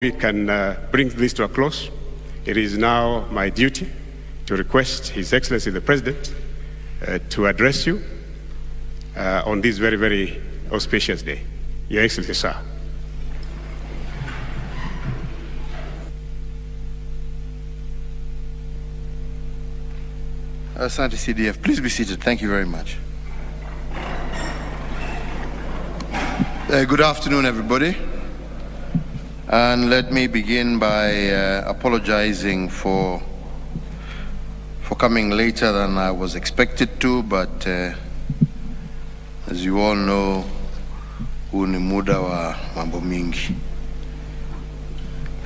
We can bring this to a close. It is now my duty to request His Excellency the President to address you on this very, very auspicious day. Your Excellency, sir. Asante CDF, please be seated. Thank you very much. Good afternoon, everybody. And let me begin by apologizing for coming later than I was expected to, but as you all know, huu ni muda wa mambo mingi.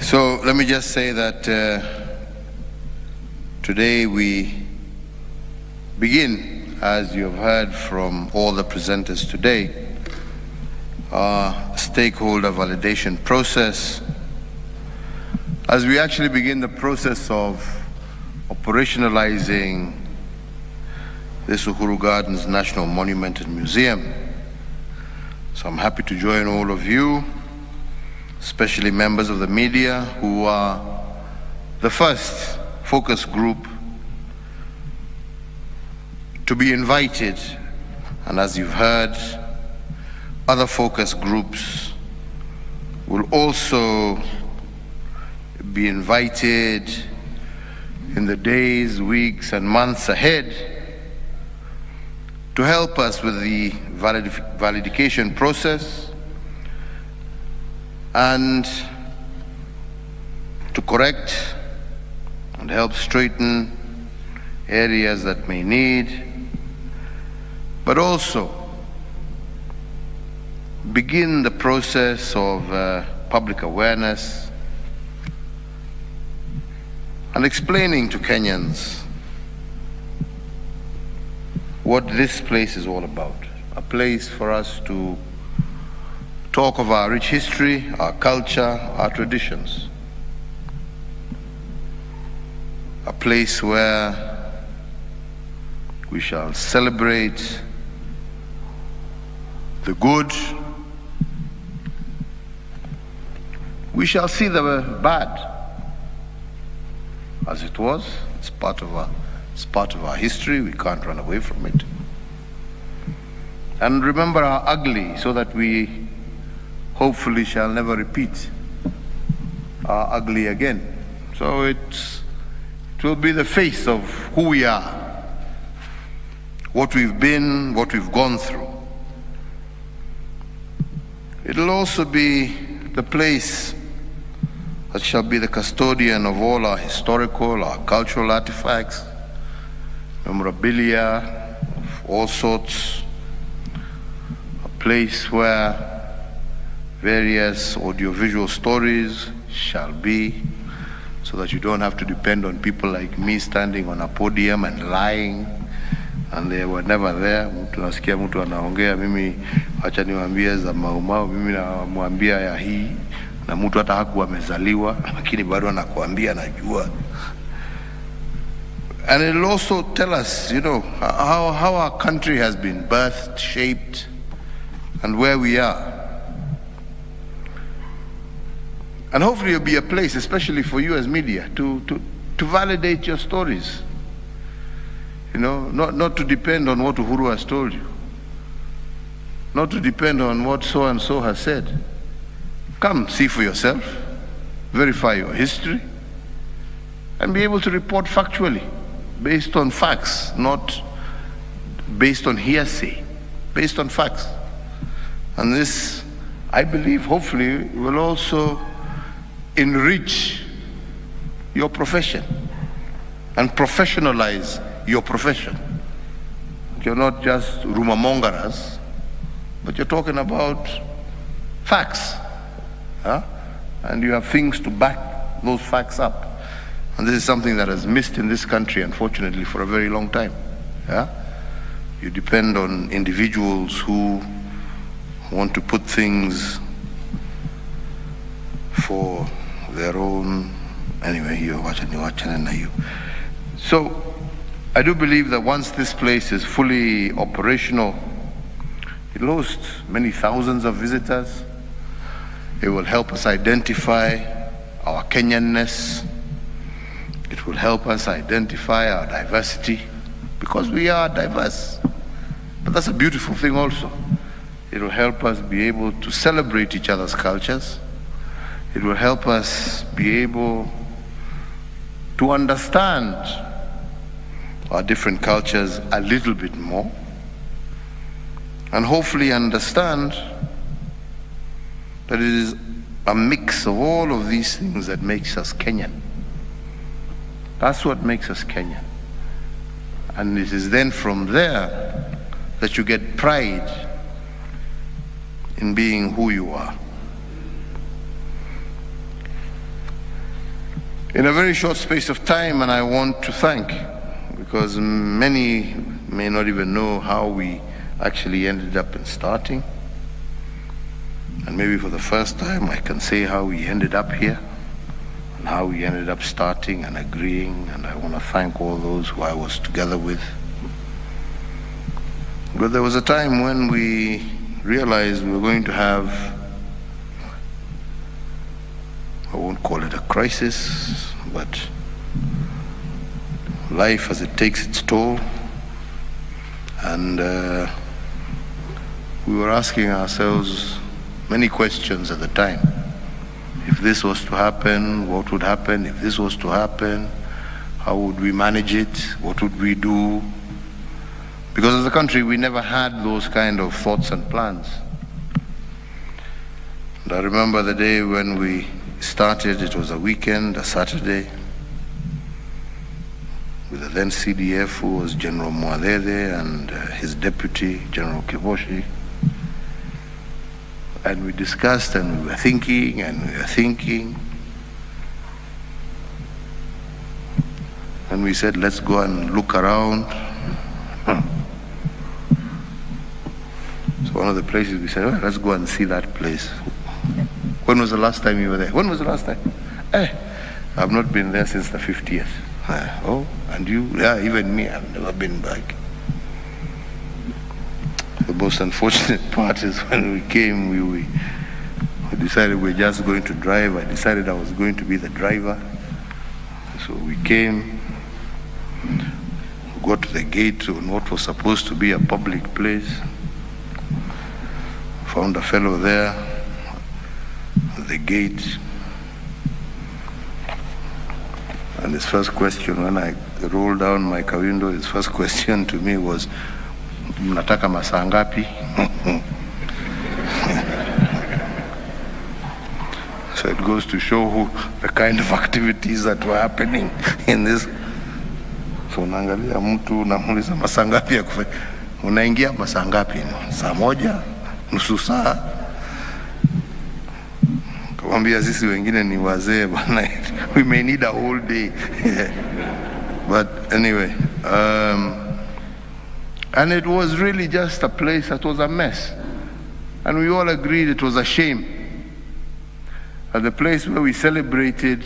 So let me just say that today we begin, as you have heard from all the presenters today, our stakeholder validation process, as we actually begin the process of operationalizing this Uhuru Gardens National Monument and Museum. So I'm happy to join all of you, especially members of the media, who are the first focus group to be invited. And as you've heard, other focus groups will also be invited in the days, weeks, and months ahead to help us with the validation process and to correct and help straighten areas that may need, but also begin the process of public awareness and explaining to Kenyans what this place is all about. A place for us to talk of our rich history, our culture, our traditions. A place where we shall celebrate the good. We shall see the bad as it was. It's part of our history. We can't run away from it. And remember our ugly, so that we hopefully shall never repeat our ugly again. So it will be the face of who we are, what we've been, what we've gone through. It'll also be the place that shall be the custodian of all our historical, our cultural artifacts, memorabilia of all sorts, a place where various audiovisual stories shall be, so that you don't have to depend on people like me standing on a podium and lying, and they were never there. Mtu nasikia mtu anaongea, mimi acha niwaambie za maumau, mimi namwambia ya hii, na mtu hata hakuwa amezaliwa, lakini bado anakuambia najua. And it'll also tell us, you know, how our country has been birthed, shaped, and where we are. And hopefully it'll be a place, especially for you as media, to validate your stories. You know, not to depend on what Uhuru has told you. Not to depend on what so-and-so has said. Come see for yourself, verify your history, and be able to report factually, based on facts, not based on hearsay, based on facts. And this, I believe, hopefully, will also enrich your profession and professionalize your profession. You're not just rumor mongers, but you're talking about facts. And you have things to back those facts up. And this is something that has missed in this country, unfortunately, for a very long time. You depend on individuals who want to put things for their own. Anyway, so I do believe that once this place is fully operational, it will host many thousands of visitors. It will help us identify our Kenyanness. It will help us identify our diversity, because we are diverse. But that's a beautiful thing also. It will help us be able to celebrate each other's cultures. It will help us be able to understand our different cultures a little bit more, and hopefully understand that it is a mix of all of these things that makes us Kenyan. That's what makes us Kenyan. And it is then from there that you get pride in being who you are. In a very short space of time, and I want to thank, because many may not even know how we actually ended up in starting. And maybe for the first time I can say how we ended up here and how we ended up starting and agreeing, and I want to thank all those who I was together with. But there was a time when we realized we were going to have, I won't call it a crisis, but life as it takes its toll. And we were asking ourselves many questions at the time. If this was to happen, what would happen? If this was to happen, how would we manage it? What would we do? Because as a country, we never had those kind of thoughts and plans. And I remember the day when we started, it was a weekend, a Saturday, with the then CDF, who was General Mwadede, and his deputy, General Kiboshi. And we discussed, and we were thinking, and we were thinking. And we said, let's go and look around. So one of the places we said, well, let's go and see that place. When was the last time you were there? When was the last time? I've not been there since the 50th. Oh, and you? Yeah, even me, I've never been back. The most unfortunate part is when we came, we decided we were just going to drive. I decided I was going to be the driver. So we came, got to the gate on what was supposed to be a public place. Found a fellow there at the gate. And his first question, when I rolled down my car window, his first question to me was, mnataka masaa ngapi? So it goes to show the kind of activities that were happening in this. So unaangalia mtu unamuuliza masaa ngapi ya kufanya. Unaingia masaa ngapi? Saa moja, nusu saa. Kamwambia sisi wengine ni wazee bana. We may need a whole day. But anyway, and it was really just a place that was a mess. And we all agreed it was a shame. At the place where we celebrated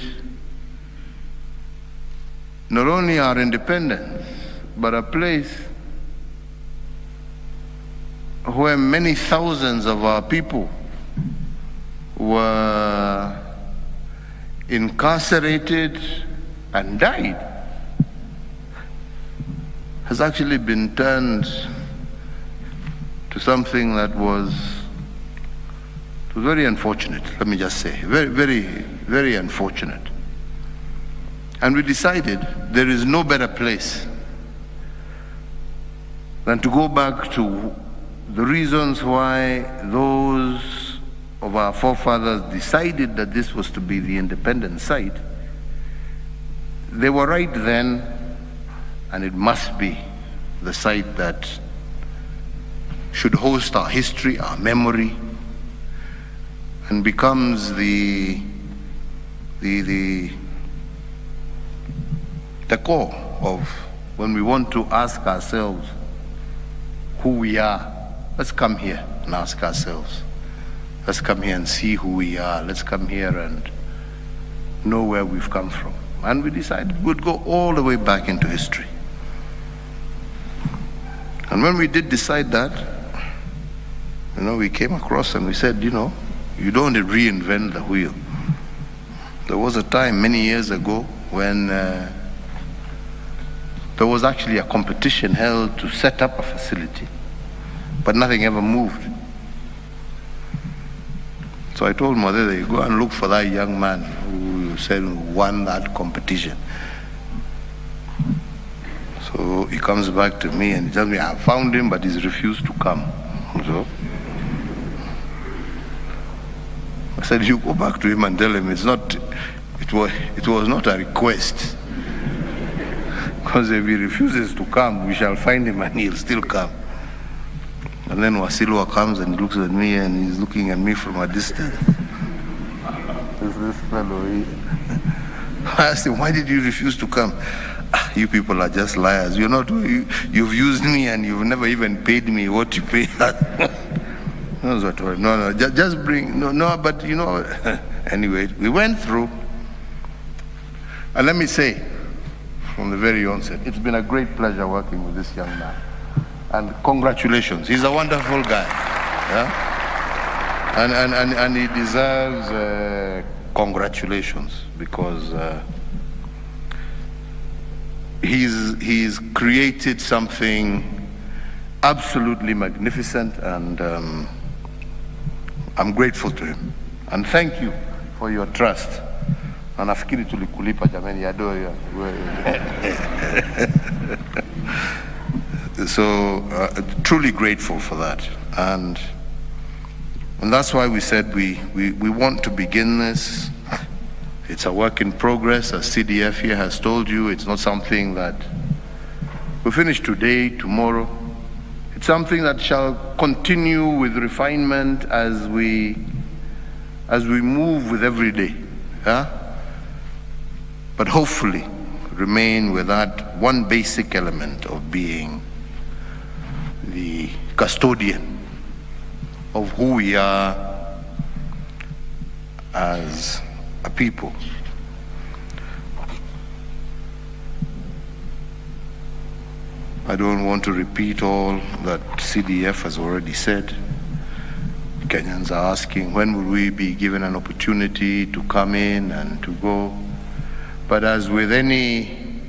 not only our independence, but a place where many thousands of our people were incarcerated and died, has actually been turned to something that was very unfortunate, let me just say. Very, very, very unfortunate. And we decided there is no better place than to go back to the reasons why those of our forefathers decided that this was to be the independent site. They were right then, and it must be the site that should host our history, our memory, and becomes the core of when we want to ask ourselves who we are. Let's come here and ask ourselves. Let's come here and see who we are. Let's come here and know where we've come from. And we decided we'd go all the way back into history. And when we did decide that, we came across and we said, you don't reinvent the wheel. There was a time many years ago when there was actually a competition held to set up a facility, but nothing ever moved. So I told Mother, go and look for that young man who said won that competition. So he comes back to me and he tells me, I found him, but he's refused to come. So I said, you go back to him and tell him it was not a request. Because if he refuses to come, we shall find him and he'll still come. And then Wasilwa comes and looks at me and he's looking at me from a distance. This fellow here. I asked him, why did you refuse to come? You people are just liars. You've used me and you've never even paid me what you pay us. No, just bring, no, but you know, anyway, we went through. And let me say, from the very onset, it's been a great pleasure working with this young man. And congratulations, he's a wonderful guy. Yeah? And he deserves congratulations because he's created something absolutely magnificent, and I'm grateful to him. And thank you for your trust. And nafikiri tulikulipa jamani yadoyo. So truly grateful for that. And that's why we said we want to begin this. It's a work in progress, as CDF here has told you. It's not something that we finish today, tomorrow. It's something that shall continue with refinement as we move with every day. Yeah? But hopefully remain with that one basic element of being the custodian of who we are as a people. I don't want to repeat all that CDF has already said. Kenyans are asking, when will we be given an opportunity to come in and to go? But as with any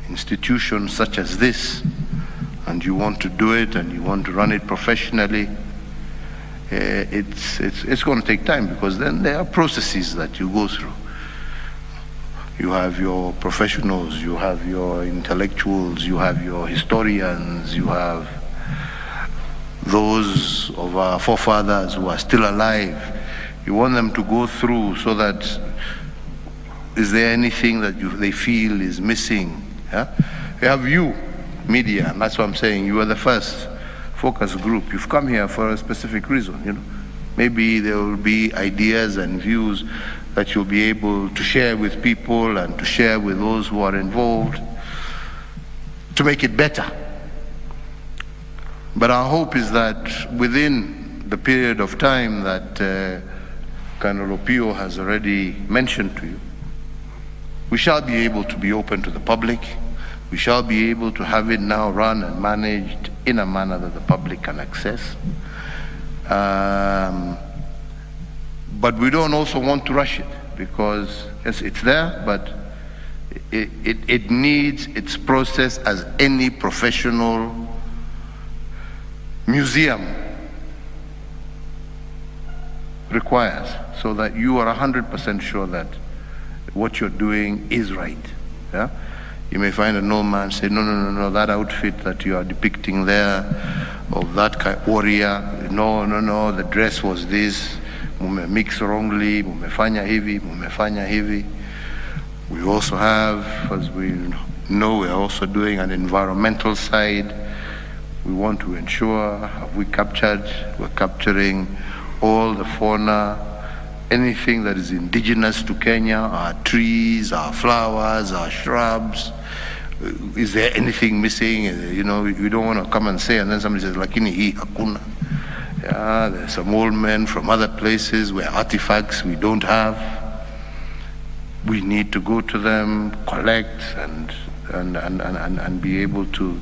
institution such as this, and you want to do it and you want to run it professionally, it's going to take time, because then there are processes that you go through. You have your professionals, you have your intellectuals, you have your historians, you have those of our forefathers who are still alive. You want them to go through so that, is there anything that they feel is missing? Yeah? You have you, media, and that's what I'm saying. You are the first focus group. You've come here for a specific reason. You know, maybe there will be ideas and views that you'll be able to share with people and to share with those who are involved to make it better. But our hope is that within the period of time that Colonel Opio has already mentioned to you, we shall be able to be open to the public. We shall be able to have it now run and managed in a manner that the public can access. But we don't also want to rush it, because yes, it's there, but it needs its process as any professional museum requires, so that you are 100% sure that what you're doing is right. Yeah? You may find an old man say, no, that outfit that you are depicting there, of that kind, warrior, no, the dress was this, mume mix wrongly, mumefanya hivi. We also have, as we know, we are also doing an environmental side. We want to ensure, we're capturing all the fauna, anything that is indigenous to Kenya, our trees, our flowers, our shrubs. Is there anything missing? You know, you don't want to come and say, and then somebody says, lakini hii hakuna. Yeah, there's some old men from other places where artifacts we don't have. We need to go to them, collect, and be able to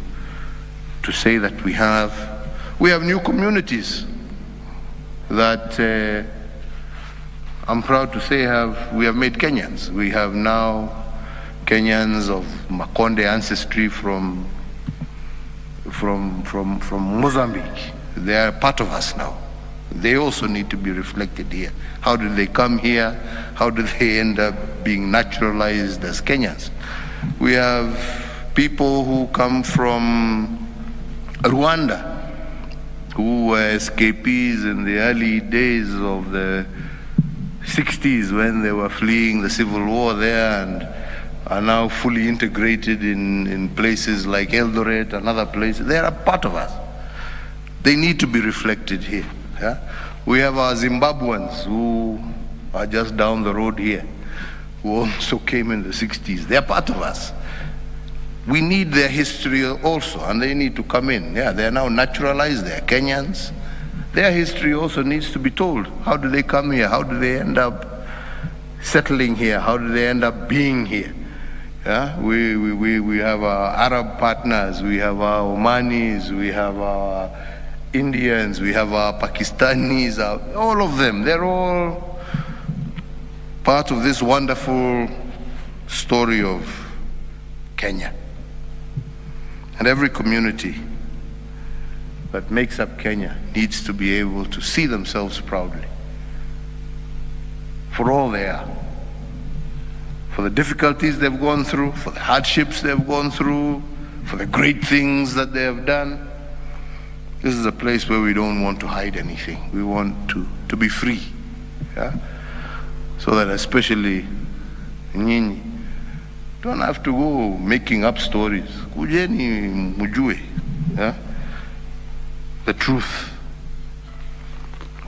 say that we have new communities. that I'm proud to say we have made Kenyans. We have now Kenyans of Makonde ancestry from Mozambique. They are part of us now. They also need to be reflected here. How did they come here? How did they end up being naturalized as Kenyans? We have people who come from Rwanda, who were escapees in the early days of the 60s when they were fleeing the civil war there, and are now fully integrated in places like Eldoret and other places. They are a part of us. They need to be reflected here. Yeah? We have our Zimbabweans who are just down the road here, who also came in the 60s. They are part of us. We need their history also, and they need to come in. Yeah, they are now naturalized, they are Kenyans. Their history also needs to be told. How do they come here? How do they end up settling here? How do they end up being here? Yeah? We have our Arab partners, we have our Omanis, we have our Indians, we have our Pakistanis, all of them. They're all part of this wonderful story of Kenya. And every community that makes up Kenya needs to be able to see themselves proudly for all they are, for the difficulties they've gone through, for the hardships they've gone through, for the great things that they have done. This is a place where we don't want to hide anything. We want to be free. Yeah? So that especially Nyinyi don't have to go making up stories. Kujeni mujue. Yeah? The truth.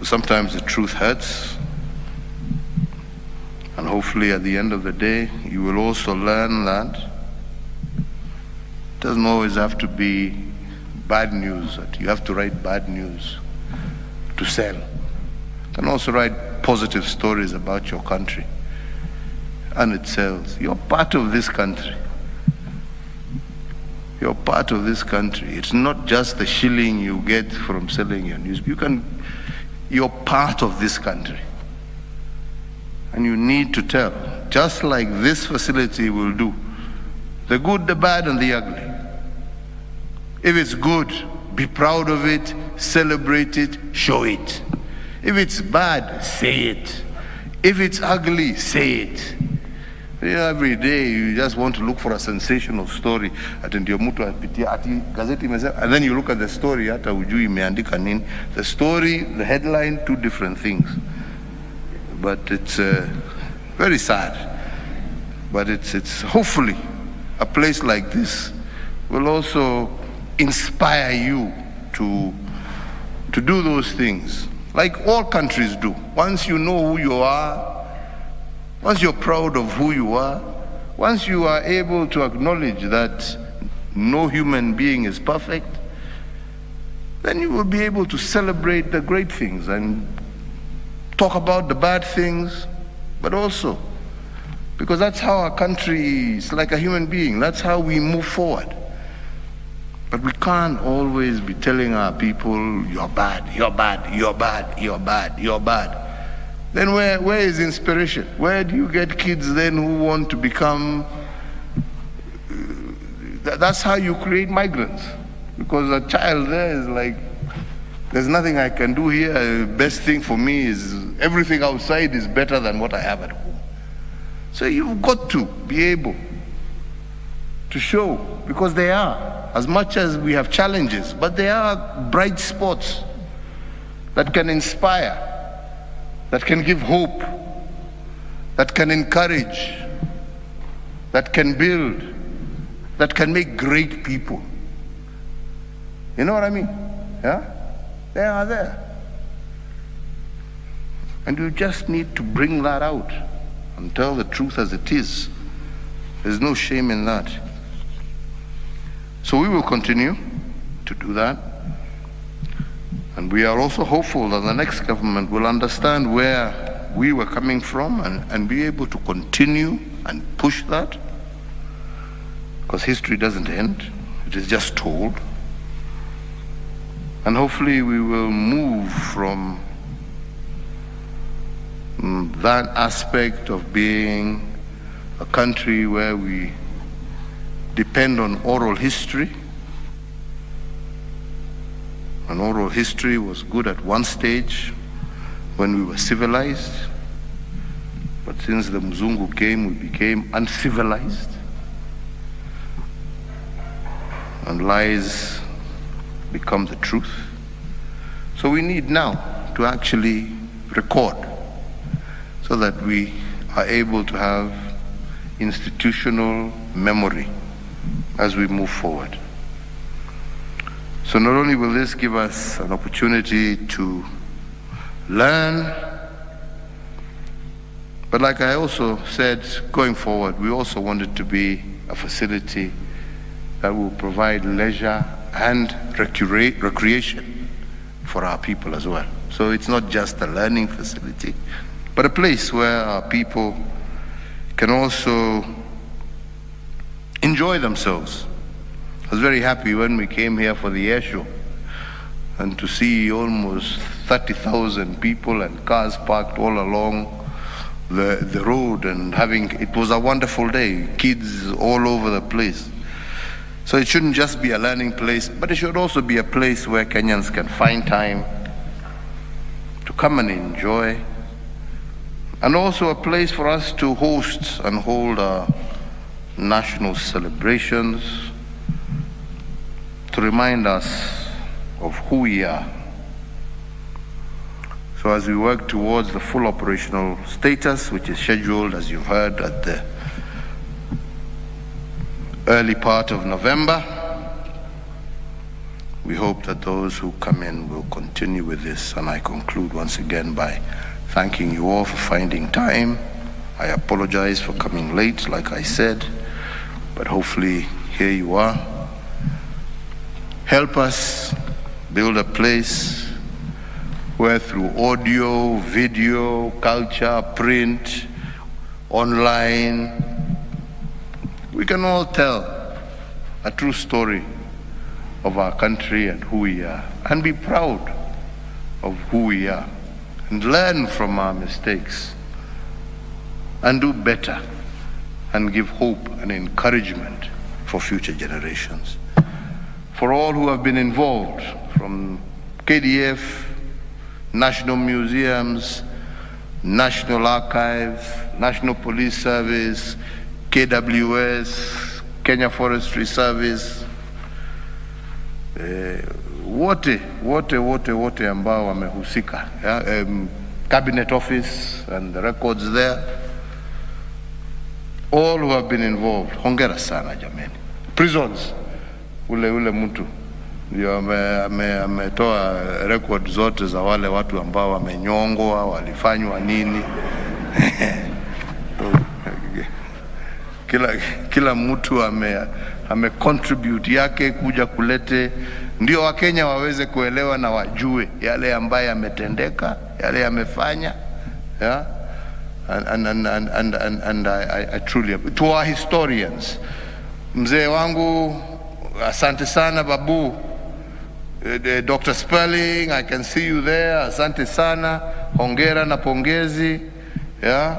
Sometimes the truth hurts. And hopefully at the end of the day, you will also learn that it doesn't always have to be bad news, that you have to write bad news to sell. You can also write positive stories about your country, and it sells. You're part of this country. You're part of this country. It's not just the shilling you get from selling your news. You're part of this country. And you need to tell, just like this facility will do, the good, the bad, and the ugly. If it's good, be proud of it, celebrate it, show it. If it's bad, say it. If it's ugly, say it. Every day you just want to look for a sensational story. And then you look at the story, the story, the headline, two different things. But it's very sad. But it's hopefully a place like this will also inspire you to do those things, like all countries do. Once you know who you are, once you're proud of who you are, once you are able to acknowledge that no human being is perfect, then you will be able to celebrate the great things and talk about the bad things, but also, because that's how our country is, like a human being, that's how we move forward. But we can't always be telling our people, you're bad, you're bad, you're bad, you're bad, you're bad. Then where is inspiration? Where do you get kids then who want to become, that's how you create migrants. Because a child there is like, there's nothing I can do here. The best thing for me is everything outside is better than what I have at home. So you've got to be able to show, because they are, as much as we have challenges, but they are bright spots that can inspire, that can give hope, that can encourage, that can build, that can make great people. You know what I mean? Yeah? They are there. And you just need to bring that out and tell the truth as it is. There's no shame in that. So we will continue to do that. And we are also hopeful that the next government will understand where we were coming from and be able to continue and push that. Because history doesn't end, it is just told. And hopefully we will move from that aspect of being a country where we depend on oral history. And oral history was good at one stage when we were civilized. But since the Mzungu came, we became uncivilized. And lies become the truth. So we need now to actually record so that we are able to have institutional memory as we move forward. So not only will this give us an opportunity to learn, but like I also said, going forward, we also want it to be a facility that will provide leisure and recreation for our people as well. So it's not just a learning facility, but a place where our people can also enjoy themselves. I was very happy when we came here for the air show and to see almost 30,000 people and cars parked all along the road, and it was a wonderful day, kids all over the place. So it shouldn't just be a learning place, but it should also be a place where Kenyans can find time to come and enjoy, and also a place for us to host and hold our national celebrations to remind us of who we are. So as we work towards the full operational status, which is scheduled, as you've heard, at the early part of November, we hope that those who come in will continue with this. And I conclude once again by thanking you all for finding time. I apologize for coming late, like I said, but hopefully here you are. Help us build a place where through audio, video, culture, print, online, we can all tell a true story of our country and who we are, and be proud of who we are, and learn from our mistakes, and do better, and give hope and encouragement for future generations. For all who have been involved, from KDF, National Museums, National Archives, National Police Service, KWS, Kenya Forestry Service, wote ambao wamehusika, Cabinet Office and the records there, all who have been involved, hongera sana jameni. Prisons, ule mtu ndio ametoa record zote za wale watu ambao wamenyongwa, walifanywa nini. Kila mtu ame contribute yake kuja kulete, ndio Wakenya waweze kuelewa na wajue yale ambaye yametendeka, yale yamefanya, yeah? And I truly, to our historians, mzee wangu, asante sana babu, Dr. Spelling, I can see you there, asante sana, hongera na pongezi, yeah?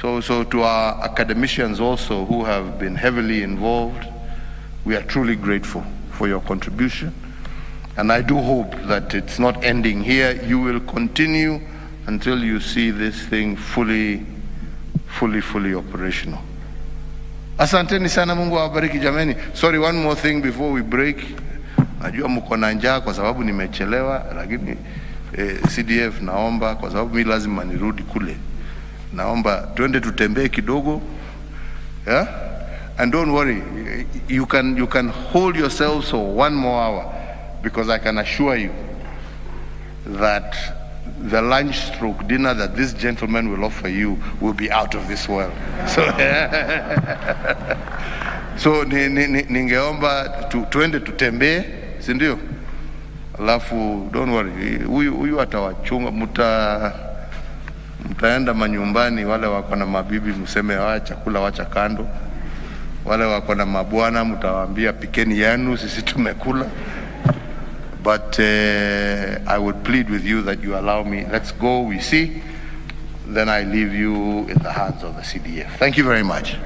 So to our academicians also who have been heavily involved, we are truly grateful for your contribution. And I do hope that it's not ending here. You will continue until you see this thing fully operational. Asanteni sana, Mungu awabariki jameni. Sorry, one more thing before we break. Najua mko na njaa kwa sababu nimechelewa, lakini CDF naomba kwa sababu mimi lazima nirudi kule. Naomba tuende tutembee kidogo, yeah? And don't worry, you can hold yourselves for one more hour, because I can assure you that the lunch stroke dinner that this gentleman will offer you will be out of this world. So ningeomba tuende tutembee, si ndio? Alafu don't worry, huyu atawachunga, mtaenda manyumbani, wale wako na mabibi mseme wacha kula, wacha kando. Wale wako na mabwana mtawaambia pikeni yanu, sisi tumekula. But I would plead with you that you allow me. Let's go, we see. then I leave you in the hands of the CDF. Thank you very much.